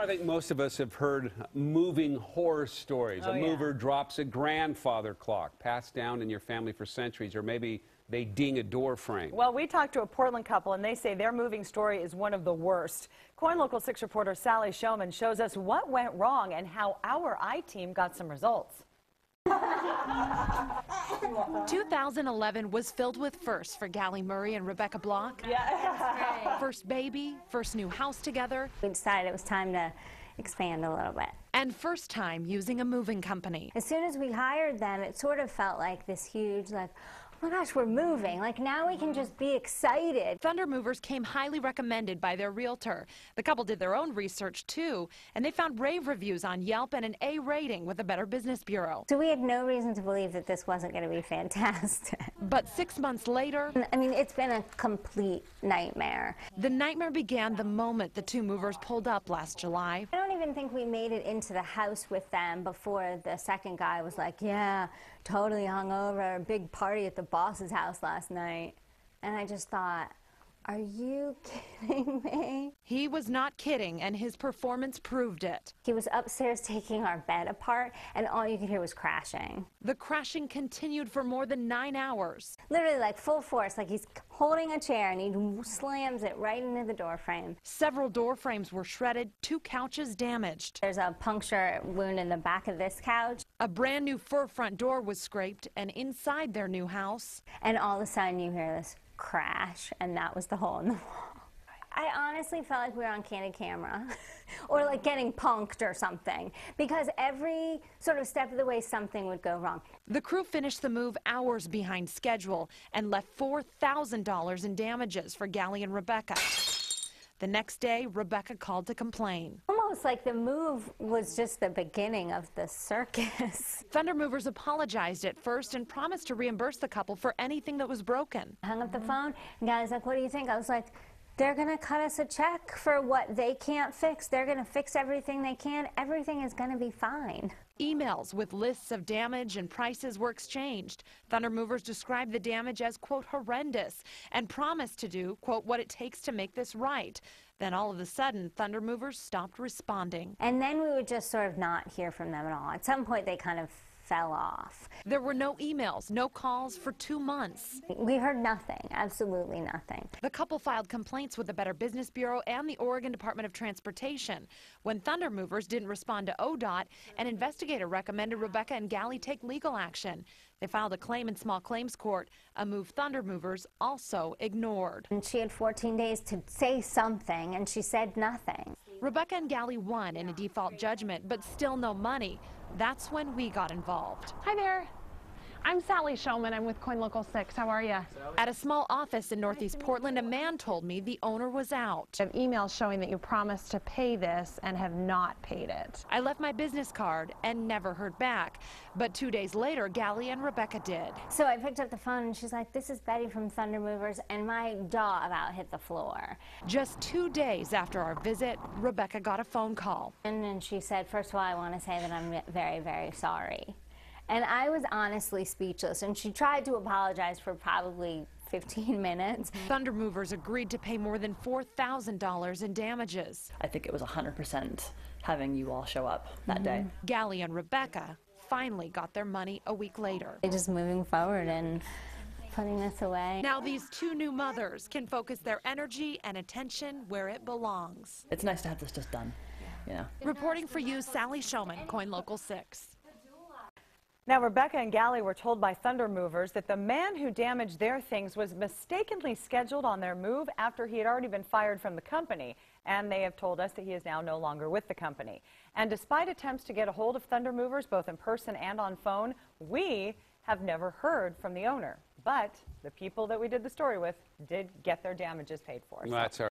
I think most of us have heard moving horror stories. A mover drops a grandfather clock passed down in your family for centuries, or maybe they ding a door frame. Well, we talked to a Portland couple, and they say their moving story is one of the worst. KOIN Local 6 reporter Sally Showman shows us what went wrong and how our I-Team got some results. 2011 was filled with firsts for Gallie Murray and Rebecca Block. Yeah. First baby, first new house together. We decided it was time to expand a little bit. And first time using a moving company. As soon as we hired them, it sort of felt like this huge, oh my gosh, we're moving. Like now we can just be excited. Thunder Movers came highly recommended by their realtor. The couple did their own research too, and they found rave reviews on Yelp and an A rating with the Better Business Bureau. So we had no reason to believe that this wasn't going to be fantastic. But 6 months later, I mean, it's been a complete nightmare. The nightmare began the moment the two movers pulled up last July. I don't even think we made it into the house with them before the second guy was like, yeah, totally hungover, big party at the boss's house last night. And I just thought, are you kidding me? He was not kidding, and his performance proved it. He was upstairs taking our bed apart, and all you could hear was crashing. The crashing continued for more than 9 hours. Literally like full force, like he's holding a chair and he slams it right into the door frame. Several door frames were shredded, 2 couches damaged. There's a puncture wound in the back of this couch. A brand new fur front door was scraped, and inside their new house. And all of a sudden you hear this crash, and that was the hole in the wall. I honestly felt like we were on candid camera or like getting punked or something, because every sort of step of the way something would go wrong. The crew finished the move hours behind schedule and left $4,000 in damages for Gallie and Rebecca. The next day, Rebecca called to complain. Almost like the move was just the beginning of the circus. Thunder Movers apologized at first and promised to reimburse the couple for anything that was broken. I hung up the phone, and Gallie's like, what do you think? I was like, they're going to cut us a check for what they can't fix. They're going to fix everything they can. Everything is going to be fine. Emails with lists of damage and prices were exchanged. Thunder Movers described the damage as, quote, horrendous, and promised to do, quote, what it takes to make this right. Then all of a sudden, Thunder Movers stopped responding. And then we would just sort of not hear from them at all. At some point, they kind of fell off. There were no emails, no calls for 2 months. We heard nothing, absolutely nothing. The couple filed complaints with the Better Business Bureau and the Oregon Department of Transportation. When Thunder Movers didn't respond to ODOT, an investigator recommended Rebecca and Gallie take legal action. They filed a claim in small claims court, a move Thunder Movers also ignored. And she had 14 days to say something, and she said nothing. Rebecca and Gallie won in a default judgment, but still no money. That's when we got involved. Hi there. I'm Sally Showman. I'm with KOIN Local 6. How are you? At a small office in Northeast Portland, a man told me the owner was out. I have emails showing that you promised to pay this and have not paid it. I left my business card and never heard back. But 2 days later, Gallie and Rebecca did. So I picked up the phone and she's like, this is Betty from Thunder Movers, and my jaw about hit the floor. Just 2 days after our visit, Rebecca got a phone call. And then she said, first of all, I want to say that I'm very, very sorry. And I was honestly speechless, and she tried to apologize for probably 15 minutes. Thunder Movers agreed to pay more than $4,000 in damages. I think it was 100% having you all show up that day. Gallie and Rebecca finally got their money a week later. Just moving forward and putting this away. Now these two new mothers can focus their energy and attention where it belongs. It's nice to have this just done, you know. Reporting for you, Sally Showman, KOIN Local 6. Now, Rebecca and Gallie were told by Thunder Movers that the man who damaged their things was mistakenly scheduled on their move after he had already been fired from the company. And they have told us that he is now no longer with the company. And despite attempts to get a hold of Thunder Movers, both in person and on phone, we have never heard from the owner. But the people that we did the story with did get their damages paid for. That's our